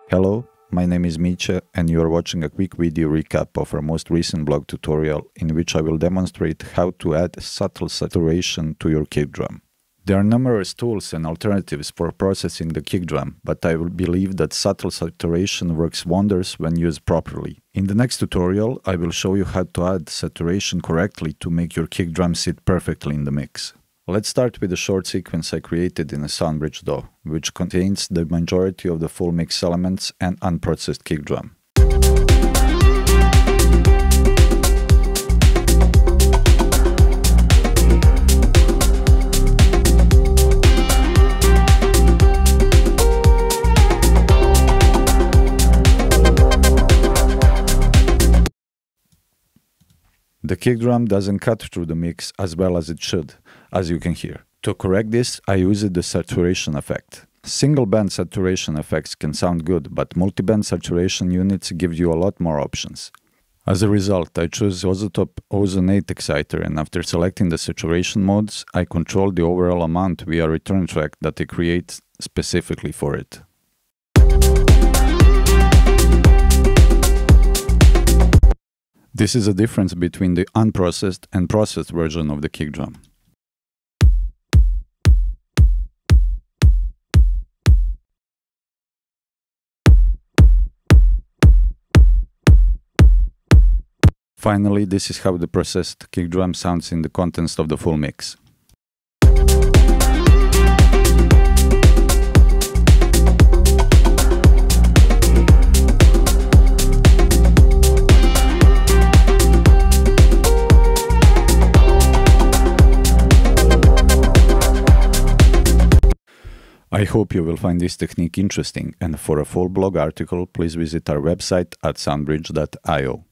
Hello, my name is Micha and you are watching a quick video recap of our most recent blog tutorial in which I will demonstrate how to add subtle saturation to your kick drum. There are numerous tools and alternatives for processing the kick drum, but I will believe that subtle saturation works wonders when used properly. In the next tutorial, I will show you how to add saturation correctly to make your kick drum sit perfectly in the mix. Let's start with a short sequence I created in a SoundBridge DAW, which contains the majority of the full mix elements and unprocessed kick drum. The kick drum doesn't cut through the mix as well as it should, as you can hear. To correct this, I used the saturation effect. Single band saturation effects can sound good, but multi-band saturation units give you a lot more options. As a result, I chose Ozotop Ozone 8 exciter, and after selecting the saturation modes, I control the overall amount via return track that I create specifically for it. This is a difference between the unprocessed and processed version of the kick drum. Finally, this is how the processed kick drum sounds in the context of the full mix. I hope you will find this technique interesting, and for a full blog article, please visit our website at soundbridge.io.